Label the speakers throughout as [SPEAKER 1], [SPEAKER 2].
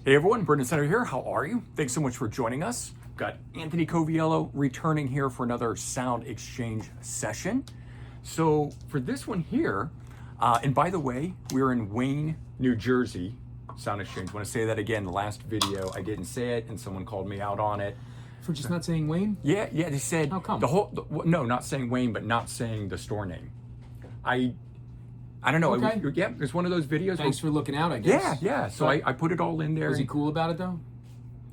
[SPEAKER 1] Hey everyone, Brendan Center here. How are you? Thanks so much for joining us. Got Anthony Coviello returning here for another sound exchange session. So for this one here, and by the way, we're in Wayne, New Jersey, sound exchange. I want to say that again. The last video I didn't say it, and someone called me out on it.
[SPEAKER 2] For just not saying Wayne?
[SPEAKER 1] Yeah. They said
[SPEAKER 2] how come?
[SPEAKER 1] No, not saying Wayne, but not saying the store name. I don't know.
[SPEAKER 2] Okay.
[SPEAKER 1] It's one of those videos.
[SPEAKER 2] Thanks for looking out, I guess.
[SPEAKER 1] Yeah. So I put it all in there.
[SPEAKER 2] Was he cool about it though?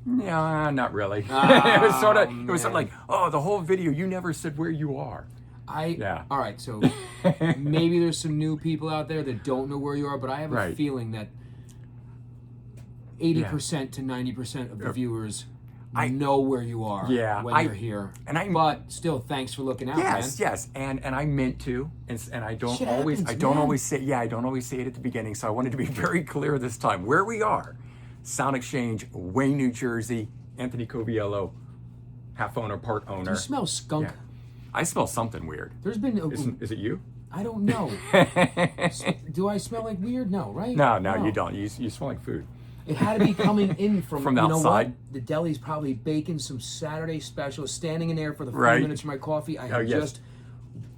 [SPEAKER 1] Yeah, not really. It was sort of like, oh, the whole video, you never said where you are.
[SPEAKER 2] All right, so maybe there's some new people out there that don't know where you are, but I have a feeling that 80% to 90% of the viewers know where you are when you're here. But still, thanks for looking out, man.
[SPEAKER 1] Yes. And I meant to, and I don't always say it at the beginning, so I wanted to be very clear this time. Where we are, Sound Exchange, Wayne, New Jersey, Anthony Coviello, half owner, part owner.
[SPEAKER 2] Do you smell skunk?
[SPEAKER 1] Yeah. I smell something weird.
[SPEAKER 2] There's been
[SPEAKER 1] is it you?
[SPEAKER 2] I don't know. Do I smell like weird? No, right?
[SPEAKER 1] No, you don't. You smell like food.
[SPEAKER 2] It had to be coming in from
[SPEAKER 1] the outside.
[SPEAKER 2] Know what? The deli's probably baking some Saturday special, standing in there for the 5 minutes for my coffee. I have just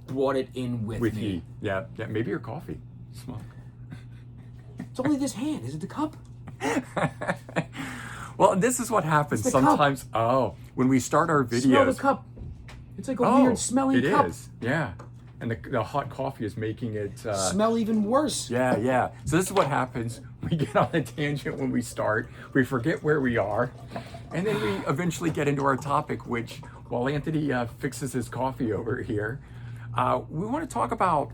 [SPEAKER 2] brought it in with me.
[SPEAKER 1] You. Yeah, maybe your coffee. Smell.
[SPEAKER 2] It's only this hand. Is it the cup?
[SPEAKER 1] Well, this is what happens sometimes.
[SPEAKER 2] Cup.
[SPEAKER 1] Oh, when we start our videos.
[SPEAKER 2] Smell the cup. It's like a weird smelling cup.
[SPEAKER 1] It is, yeah. And the hot coffee is making it
[SPEAKER 2] smell even worse.
[SPEAKER 1] Yeah. So this is what happens. We get on a tangent when we start. We forget where we are, and then we eventually get into our topic. Which, while Anthony fixes his coffee over here, we want to talk about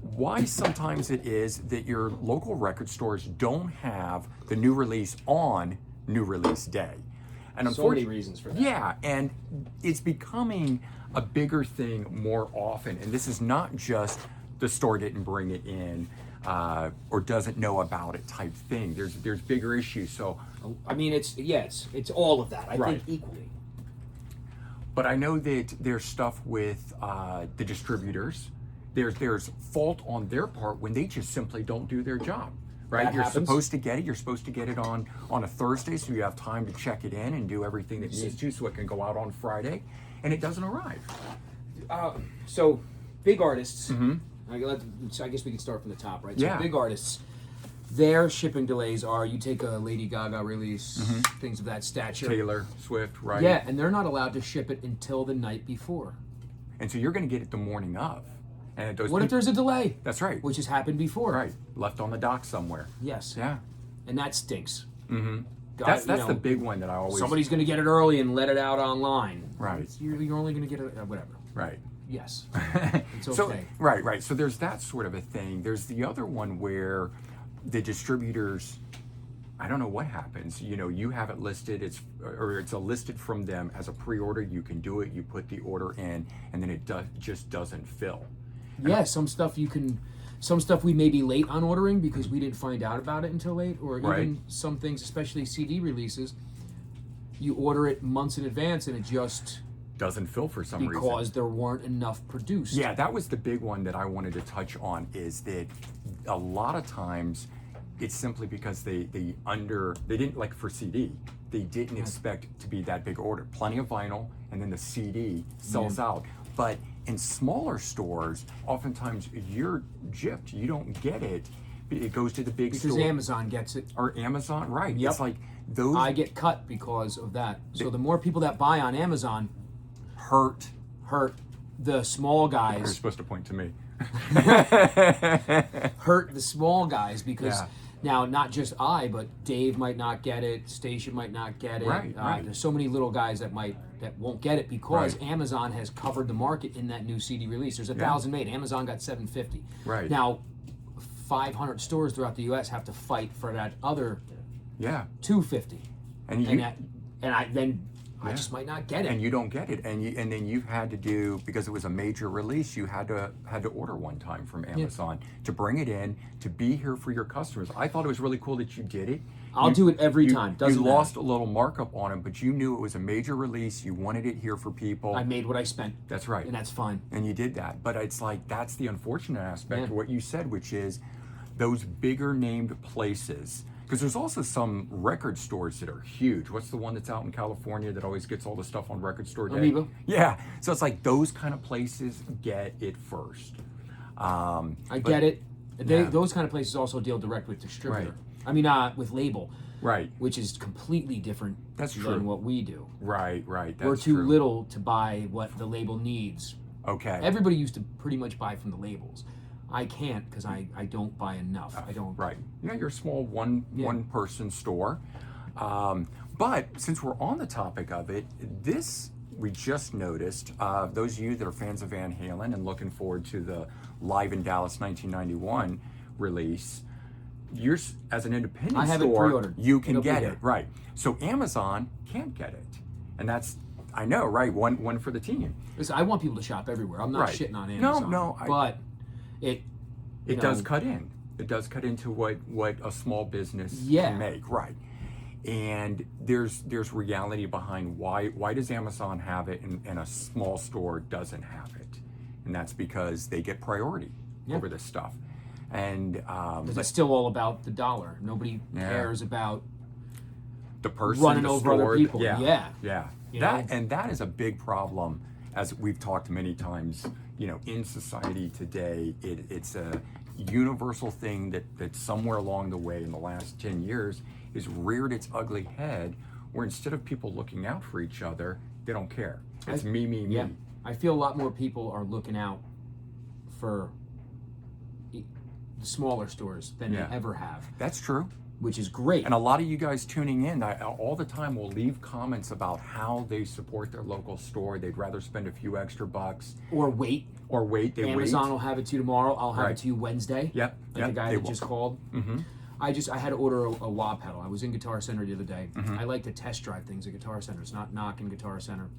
[SPEAKER 1] why sometimes it is that your local record stores don't have the new release on new release day. And
[SPEAKER 2] so many reasons for that.
[SPEAKER 1] Yeah, and it's becoming a bigger thing more often. And this is not just the store didn't bring it in or doesn't know about it type thing. There's bigger issues. So
[SPEAKER 2] I mean, it's all of that. I think equally.
[SPEAKER 1] But I know that there's stuff with the distributors. There's fault on their part when they just simply don't do their job. Right, you're supposed to get it. You're supposed to get it on a Thursday, so you have time to check it in and do everything that needs to, so it can go out on Friday, and it doesn't arrive.
[SPEAKER 2] So, big artists. I guess we can start from the top, right? So big artists, their shipping delays are: you take a Lady Gaga release, things of that stature.
[SPEAKER 1] Taylor Swift, right?
[SPEAKER 2] Yeah, and they're not allowed to ship it until the night before.
[SPEAKER 1] And so you're going to get it the morning of. And
[SPEAKER 2] what if there's a delay?
[SPEAKER 1] That's right.
[SPEAKER 2] Which has happened before.
[SPEAKER 1] Right. Left on the dock somewhere.
[SPEAKER 2] Yes.
[SPEAKER 1] Yeah.
[SPEAKER 2] And that stinks.
[SPEAKER 1] That's the big one that I always...
[SPEAKER 2] Somebody's going to get it early and let it out online.
[SPEAKER 1] Right.
[SPEAKER 2] You're only going to get it... whatever.
[SPEAKER 1] Right.
[SPEAKER 2] Yes. It's okay.
[SPEAKER 1] So, right. So there's that sort of a thing. There's the other one where the distributors... I don't know what happens. You have it listed, it's listed from them as a pre-order. You can do it. You put the order in, and then it just doesn't fill.
[SPEAKER 2] Yeah, some stuff we may be late on ordering because we didn't find out about it until late, or even some things, especially CD releases, you order it months in advance and it just
[SPEAKER 1] doesn't fill for some reason.
[SPEAKER 2] Because there weren't enough produced.
[SPEAKER 1] Yeah, that was the big one that I wanted to touch on, is that a lot of times it's simply because they didn't, like for CD, they didn't expect to be that big order. Plenty of vinyl, and then the CD sells out. But in smaller stores, oftentimes you're gypped. You don't get it. It goes to the big store.
[SPEAKER 2] Because Amazon gets it.
[SPEAKER 1] Or Amazon, right.
[SPEAKER 2] Yep.
[SPEAKER 1] It's like those...
[SPEAKER 2] I get cut because of that. So the more people that buy on Amazon...
[SPEAKER 1] Hurt
[SPEAKER 2] the small guys.
[SPEAKER 1] You're supposed to point to me.
[SPEAKER 2] Hurt the small guys because... Now, not just but Dave might not get it. Stacia might not get it.
[SPEAKER 1] Right.
[SPEAKER 2] There's so many little guys that won't get it because Amazon has covered the market in that new CD release. There's 1,000 made. Amazon got 750.
[SPEAKER 1] Right.
[SPEAKER 2] Now, 500 stores throughout the U.S. have to fight for that other 250. I just might not get it.
[SPEAKER 1] And you don't get it, and then you've had to do, because it was a major release, you had to order one time from Amazon to bring it in, to be here for your customers. I thought it was really cool that you did it.
[SPEAKER 2] I'll do it every time. Doesn't matter.
[SPEAKER 1] Lost a little markup on it, but you knew it was a major release. You wanted it here for people.
[SPEAKER 2] I made what I spent.
[SPEAKER 1] That's right.
[SPEAKER 2] And that's fine.
[SPEAKER 1] And you did that. But it's like, that's the unfortunate aspect of what you said, which is those bigger named places. Because there's also some record stores that are huge. What's the one that's out in California that always gets all the stuff on Record Store Day?
[SPEAKER 2] Amoeba.
[SPEAKER 1] Yeah. So it's like those kind of places get it first.
[SPEAKER 2] I get it. Those kind of places also deal direct with distributor.
[SPEAKER 1] Right.
[SPEAKER 2] I mean, with label.
[SPEAKER 1] Right.
[SPEAKER 2] Which is completely different than what we do.
[SPEAKER 1] Right. That's
[SPEAKER 2] We're too
[SPEAKER 1] true.
[SPEAKER 2] little to buy what the label needs.
[SPEAKER 1] Okay.
[SPEAKER 2] Everybody used to pretty much buy from the labels. I can't because I don't buy enough. I don't.
[SPEAKER 1] Right. Yeah, you're a small one person store. But since we're on the topic of it, this we just noticed. Those of you that are fans of Van Halen and looking forward to the Live in Dallas 1991 release, you're as an independent
[SPEAKER 2] I have it
[SPEAKER 1] store,
[SPEAKER 2] pre-ordered.
[SPEAKER 1] you can
[SPEAKER 2] It'll be
[SPEAKER 1] get
[SPEAKER 2] here.
[SPEAKER 1] it. Right. So Amazon can't get it, and that's I know, right? One for the team.
[SPEAKER 2] Listen, I want people to shop everywhere. I'm not
[SPEAKER 1] Right.
[SPEAKER 2] shitting on Amazon.
[SPEAKER 1] No,
[SPEAKER 2] but it
[SPEAKER 1] does cut in. It does cut into what a small business can make, right? And there's reality behind why does Amazon have it and a small store doesn't have it, and that's because they get priority over this stuff, and
[SPEAKER 2] because it's still all about the dollar. Nobody cares about
[SPEAKER 1] the person
[SPEAKER 2] running
[SPEAKER 1] the
[SPEAKER 2] over
[SPEAKER 1] store,
[SPEAKER 2] other people.
[SPEAKER 1] Yeah.
[SPEAKER 2] know?
[SPEAKER 1] That is a big problem, as we've talked many times. In society today, it's a universal thing that somewhere along the way in the last 10 years is reared its ugly head, where instead of people looking out for each other, they don't care. It's me.
[SPEAKER 2] Yeah, I feel a lot more people are looking out for the smaller stores than they ever have.
[SPEAKER 1] That's true.
[SPEAKER 2] Which is great.
[SPEAKER 1] And a lot of you guys tuning in all the time will leave comments about how they support their local store. They'd rather spend a few extra bucks.
[SPEAKER 2] Or wait. Amazon will have it to you tomorrow. I'll have it to you Wednesday.
[SPEAKER 1] Yep.
[SPEAKER 2] Like the guy that just called.
[SPEAKER 1] Mm-hmm.
[SPEAKER 2] I had to order a wah pedal. I was in Guitar Center the other day.
[SPEAKER 1] Mm-hmm.
[SPEAKER 2] I like to test drive things at Guitar Center. It's not knocking Guitar Center.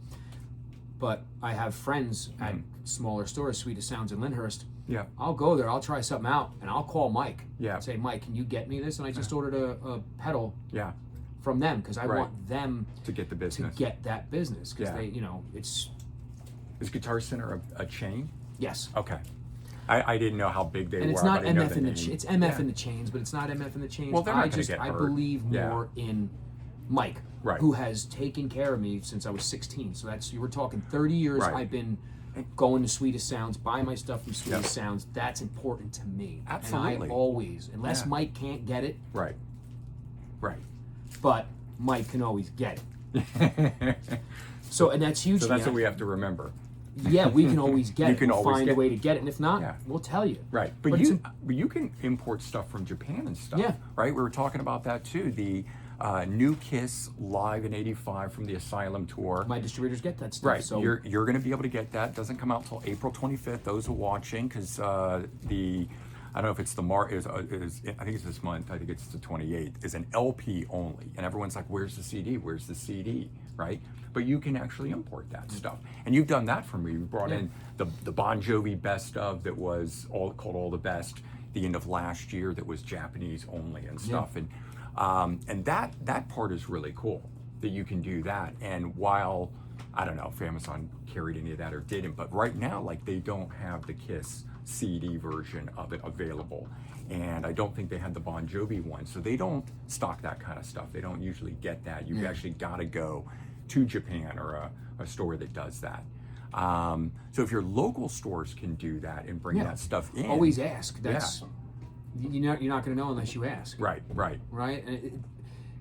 [SPEAKER 2] But I have friends at smaller stores, Sweetest Sounds in Lyndhurst.
[SPEAKER 1] Yeah.
[SPEAKER 2] I'll go there, I'll try something out, and I'll call Mike.
[SPEAKER 1] Yeah.
[SPEAKER 2] Say, Mike, can you get me this? And I just ordered a pedal from them because I want them
[SPEAKER 1] to get the business.
[SPEAKER 2] To get that business. Because they, it's...
[SPEAKER 1] Is Guitar Center a chain?
[SPEAKER 2] Yes.
[SPEAKER 1] Okay. I didn't know how big they were.
[SPEAKER 2] And it's not
[SPEAKER 1] but I know
[SPEAKER 2] MF in the
[SPEAKER 1] chains.
[SPEAKER 2] it's MF in the chains, but it's not MF in the chains.
[SPEAKER 1] Well, they're not going to get
[SPEAKER 2] I
[SPEAKER 1] hurt.
[SPEAKER 2] believe more in Mike,
[SPEAKER 1] Right.
[SPEAKER 2] who has taken care of me since I was 16. So you were talking 30 years.
[SPEAKER 1] Right.
[SPEAKER 2] I've been going to Sweetest Sounds, buying my stuff from Sweetest Sounds. That's important to me.
[SPEAKER 1] Absolutely.
[SPEAKER 2] And I always, unless Mike can't get it,
[SPEAKER 1] Right.
[SPEAKER 2] but Mike can always get it. So, and that's huge.
[SPEAKER 1] So that's what we have to remember.
[SPEAKER 2] Yeah, we can always get
[SPEAKER 1] You
[SPEAKER 2] it.
[SPEAKER 1] can
[SPEAKER 2] We'll
[SPEAKER 1] always
[SPEAKER 2] find
[SPEAKER 1] get
[SPEAKER 2] a way to get it, and if not,
[SPEAKER 1] Yeah.
[SPEAKER 2] we'll tell you.
[SPEAKER 1] Right, but you can import stuff from Japan and stuff.
[SPEAKER 2] Yeah.
[SPEAKER 1] Right, we were talking about that too. The new Kiss Live in '85 from the Asylum tour.
[SPEAKER 2] My distributors get that stuff.
[SPEAKER 1] Right,
[SPEAKER 2] So
[SPEAKER 1] you're going to be able to get that. Doesn't come out till April 25th. Those are watching because I don't know if it's I think it's this month. I think it's the 28th. Is an LP only, and everyone's like, "Where's the CD? Where's the CD?" Right? But you can actually import that stuff, and you've done that for me. You brought in the Bon Jovi best of that was called All the Best, the end of last year, that was Japanese only and stuff, and that part is really cool that you can do that. And while I don't know if Amazon carried any of that or didn't, but right now, like, they don't have the Kiss CD version of it available, and I don't think they had the Bon Jovi one, so they don't stock that kind of stuff. They don't usually get that. You've actually got to go to Japan or a store that does that. So if your local stores can do that and bring that stuff in,
[SPEAKER 2] always ask. That's you're not going to know unless you ask.
[SPEAKER 1] Right.
[SPEAKER 2] And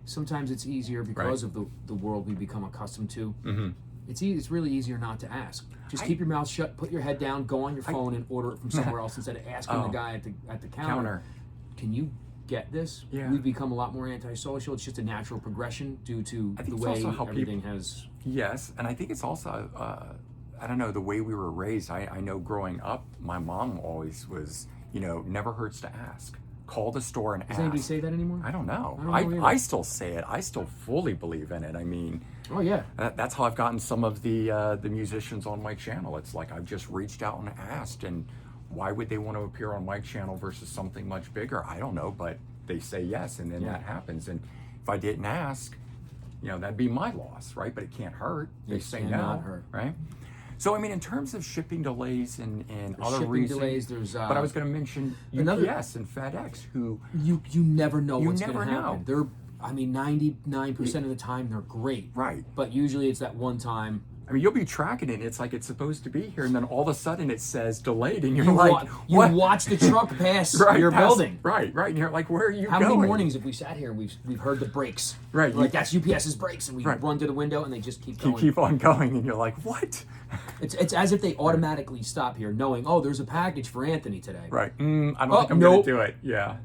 [SPEAKER 2] sometimes it's easier because of the world we become accustomed to.
[SPEAKER 1] Mm-hmm.
[SPEAKER 2] It's really easier not to ask. Just keep your mouth shut, put your head down, go on your phone and order it from somewhere else instead of asking the guy at the counter. Can you get this?
[SPEAKER 1] Yeah.
[SPEAKER 2] We've become a lot more antisocial. It's just a natural progression due to the way everything has.
[SPEAKER 1] Yes, and I think it's also I don't know, the way we were raised. I know growing up, my mom always was, never hurts to ask. Call the store and ask.
[SPEAKER 2] Does anybody say that anymore?
[SPEAKER 1] I don't know.
[SPEAKER 2] I
[SPEAKER 1] still say it. I still fully believe in it. I mean,
[SPEAKER 2] oh yeah.
[SPEAKER 1] That's how I've gotten some of the musicians on my channel. It's like I've just reached out and asked, and why would they want to appear on my channel versus something much bigger? I don't know, but they say yes, and then that happens. And if I didn't ask, that'd be my loss, right? But it can't hurt. They say no,
[SPEAKER 2] hurt.
[SPEAKER 1] right? So I mean, in terms of shipping delays and other
[SPEAKER 2] shipping
[SPEAKER 1] reasons,
[SPEAKER 2] delays, there's
[SPEAKER 1] but I was going to mention UPS and FedEx, who
[SPEAKER 2] you never know what's going to
[SPEAKER 1] never
[SPEAKER 2] happen.
[SPEAKER 1] know.
[SPEAKER 2] They're, I mean, 99% of the time they're great.
[SPEAKER 1] Right.
[SPEAKER 2] But usually it's that one time.
[SPEAKER 1] I mean, you'll be tracking it, and it's like it's supposed to be here, and then all of a sudden it says delayed, and you're
[SPEAKER 2] You,
[SPEAKER 1] like,
[SPEAKER 2] you
[SPEAKER 1] what?
[SPEAKER 2] watch the truck pass
[SPEAKER 1] Right,
[SPEAKER 2] your
[SPEAKER 1] pass-
[SPEAKER 2] building.
[SPEAKER 1] Right, and you're like, where are you
[SPEAKER 2] How
[SPEAKER 1] going?
[SPEAKER 2] many mornings have we sat here and we've heard the brakes?
[SPEAKER 1] Right,
[SPEAKER 2] We're like, that's UPS's brakes, and we
[SPEAKER 1] Right.
[SPEAKER 2] run to the window and they just keep
[SPEAKER 1] You
[SPEAKER 2] going.
[SPEAKER 1] keep on going, and you're like, what?
[SPEAKER 2] It's as if they automatically stop here, knowing, oh, there's a package for Anthony today.
[SPEAKER 1] Right. I don't think I'm
[SPEAKER 2] nope.
[SPEAKER 1] going to do it. Yeah.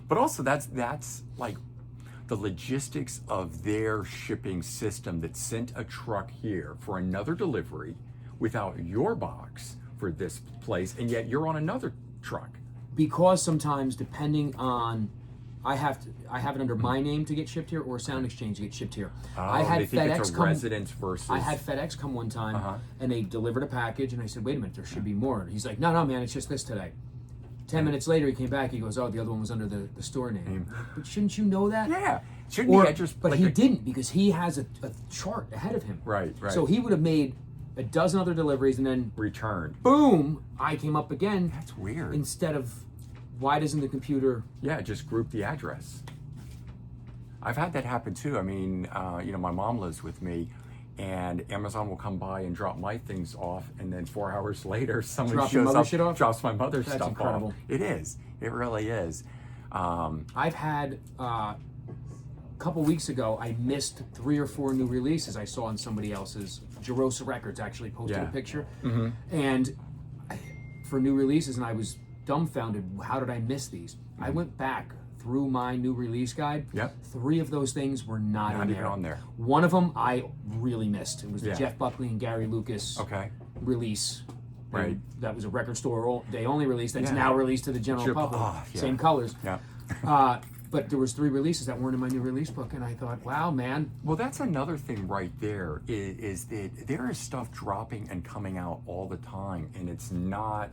[SPEAKER 1] But also, that's like the logistics of their shipping system that sent a truck here for another delivery without your box for this place, and yet you're on another truck.
[SPEAKER 2] Because sometimes, depending on, I have it under my name to get shipped here, or Sound Exchange to get shipped here.
[SPEAKER 1] Oh,
[SPEAKER 2] I had
[SPEAKER 1] they think
[SPEAKER 2] FedEx
[SPEAKER 1] it's a
[SPEAKER 2] come.
[SPEAKER 1] residence versus.
[SPEAKER 2] I had FedEx come one time,
[SPEAKER 1] Uh-huh.
[SPEAKER 2] and they delivered a package, and I said, "Wait a minute, there should be more." He's like, "No, man, it's just this today." 10 minutes later, he came back. He goes, "Oh, the other one was under the store name." But shouldn't you know that?
[SPEAKER 1] Yeah. Shouldn't
[SPEAKER 2] Or,
[SPEAKER 1] he just?
[SPEAKER 2] but
[SPEAKER 1] like
[SPEAKER 2] he
[SPEAKER 1] a-
[SPEAKER 2] didn't, because he has a chart ahead of him.
[SPEAKER 1] Right.
[SPEAKER 2] So he would have made a dozen other deliveries, and then
[SPEAKER 1] returned.
[SPEAKER 2] boom, I came up again.
[SPEAKER 1] That's weird.
[SPEAKER 2] Instead of, why doesn't the computer?
[SPEAKER 1] Yeah, just group the address. I've had that happen too. I mean, my mom lives with me, and Amazon will come by and drop my things off, and then 4 hours later, someone
[SPEAKER 2] Drop your
[SPEAKER 1] shows
[SPEAKER 2] mother's
[SPEAKER 1] up,
[SPEAKER 2] shit off?
[SPEAKER 1] drops my mother's
[SPEAKER 2] That's
[SPEAKER 1] stuff
[SPEAKER 2] incredible.
[SPEAKER 1] off. It is. It really is.
[SPEAKER 2] I've had a couple weeks ago, I missed 3 or 4 new releases I saw on somebody else's. Jerosa Records actually posted
[SPEAKER 1] Yeah.
[SPEAKER 2] a picture,
[SPEAKER 1] Mm-hmm.
[SPEAKER 2] and for new releases, and I was dumbfounded. How did I miss these? I went back through my new release guide.
[SPEAKER 1] Yep.
[SPEAKER 2] 3 of those things were not
[SPEAKER 1] Not
[SPEAKER 2] in
[SPEAKER 1] even
[SPEAKER 2] there.
[SPEAKER 1] on there.
[SPEAKER 2] One of them I really missed. It was the
[SPEAKER 1] Yeah.
[SPEAKER 2] Jeff Buckley and Gary Lucas
[SPEAKER 1] Okay.
[SPEAKER 2] release.
[SPEAKER 1] Right.
[SPEAKER 2] And that was a record store day only release that's
[SPEAKER 1] Yeah.
[SPEAKER 2] now released to the general
[SPEAKER 1] Sure.
[SPEAKER 2] public.
[SPEAKER 1] Oh, yeah.
[SPEAKER 2] Same colors.
[SPEAKER 1] Yeah.
[SPEAKER 2] But there was 3 releases that weren't in my new release book, and I thought, wow, man.
[SPEAKER 1] Well, that's another thing right there is that there is stuff dropping and coming out all the time, and it's not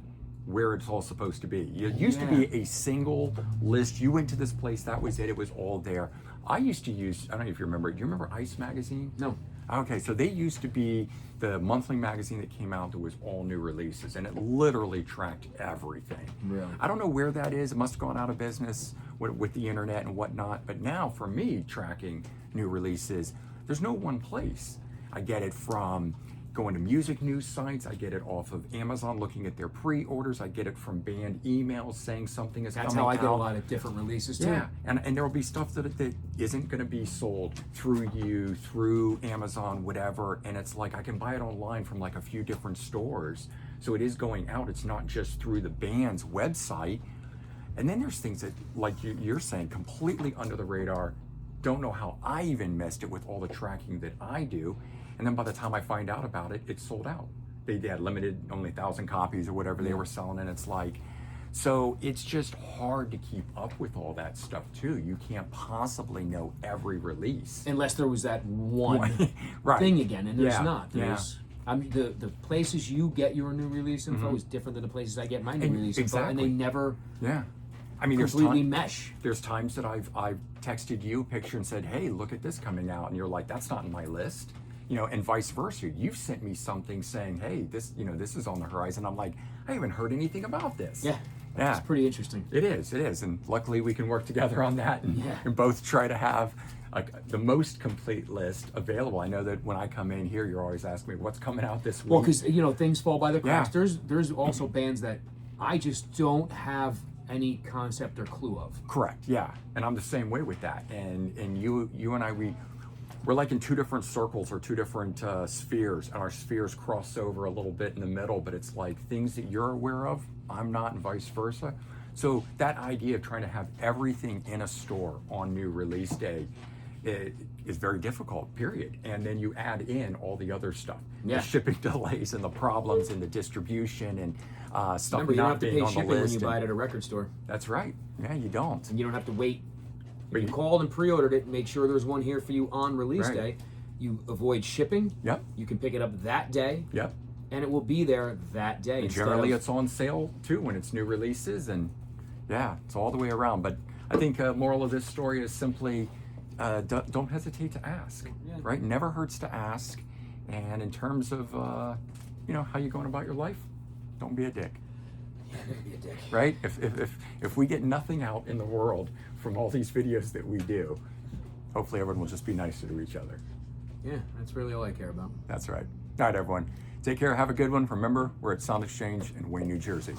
[SPEAKER 1] where it's all supposed to be. It used to be a single list. You went to this place, that was it. It was all there. I used to use, I don't know if you remember, do you remember Ice Magazine?
[SPEAKER 2] No.
[SPEAKER 1] Okay, so they used to be the monthly magazine that came out that was all new releases, and it literally tracked everything.
[SPEAKER 2] Really?
[SPEAKER 1] I don't know where that is. It must have gone out of business with the internet and whatnot. But now, for me, tracking new releases, there's no one place. I get it from going to music news sites. I get it off of Amazon, looking at their pre-orders. I get it from banned emails saying something is
[SPEAKER 2] That's
[SPEAKER 1] coming
[SPEAKER 2] how
[SPEAKER 1] out.
[SPEAKER 2] I get a lot of different releases too.
[SPEAKER 1] Yeah, and there will be stuff that isn't going to be sold through you, through Amazon, whatever, and it's like I can buy it online from like a few different stores. So it is going out. It's not just through the band's website. And then there's things that, like you're saying, completely under the radar. Don't know how I even missed it with all the tracking that I do. And then by the time I find out about it, it's sold out. They had limited, only 1,000 copies or whatever they were selling, and it's like, so it's just hard to keep up with all that stuff too. You can't possibly know every release.
[SPEAKER 2] Unless there was that one
[SPEAKER 1] Right.
[SPEAKER 2] thing again, and there's
[SPEAKER 1] Yeah,
[SPEAKER 2] not. There's, I mean, the places you get your new release info is different than the places I get my new release info, and they
[SPEAKER 1] exactly.
[SPEAKER 2] never
[SPEAKER 1] Yeah. I mean,
[SPEAKER 2] completely mesh.
[SPEAKER 1] there's times that I've texted you a picture and said, hey, look at this coming out. And you're like, that's not in my list. And vice versa. You've sent me something saying, hey, this is on the horizon. I'm like, I haven't heard anything about this.
[SPEAKER 2] Yeah.
[SPEAKER 1] Yeah.
[SPEAKER 2] It's pretty interesting.
[SPEAKER 1] It is. And luckily we can work together on that and both try to have like the most complete list available. I know that when I come in here, you're always asking me what's coming out this week.
[SPEAKER 2] Well, because things fall by the cracks.
[SPEAKER 1] Yeah.
[SPEAKER 2] There's also bands that I just don't have any concept or clue of.
[SPEAKER 1] Correct. Yeah. And I'm the same way with that. And you and I, we're like in 2 different circles or 2 different spheres, and our spheres cross over a little bit in the middle, but it's like things that you're aware of, I'm not, and vice versa. So that idea of trying to have everything in a store on new release day is very difficult, period. And then you add in all the other stuff,
[SPEAKER 2] Yeah.
[SPEAKER 1] the shipping delays and the problems and the distribution and stuff
[SPEAKER 2] Remember, you don't
[SPEAKER 1] not
[SPEAKER 2] have to
[SPEAKER 1] being
[SPEAKER 2] pay
[SPEAKER 1] on the
[SPEAKER 2] shipping when
[SPEAKER 1] list.
[SPEAKER 2] you buy
[SPEAKER 1] and-
[SPEAKER 2] it at a record store,
[SPEAKER 1] That's right. Yeah, you don't.
[SPEAKER 2] and you don't have to wait.
[SPEAKER 1] But
[SPEAKER 2] You called and pre-ordered it and made sure there's one here for you on release
[SPEAKER 1] Right.
[SPEAKER 2] day. You avoid shipping.
[SPEAKER 1] Yep.
[SPEAKER 2] You can pick it up that day,
[SPEAKER 1] Yep.
[SPEAKER 2] and it will be there that day.
[SPEAKER 1] And
[SPEAKER 2] instead
[SPEAKER 1] generally,
[SPEAKER 2] of-
[SPEAKER 1] it's on sale too when it's new releases, and yeah, it's all the way around. But I think moral of this story is simply don't hesitate to ask.
[SPEAKER 2] Yeah.
[SPEAKER 1] Right? Never hurts to ask, And in terms of, how you going about your life, don't be a dick.
[SPEAKER 2] Yeah, never be a dick.
[SPEAKER 1] Right? If we get nothing out in the world from all these videos that we do, hopefully everyone will just be nicer to each other.
[SPEAKER 2] Yeah, that's really all I care about.
[SPEAKER 1] That's right. All right, everyone. Take care. Have a good one. Remember, we're at Sound Exchange in Wayne, New Jersey.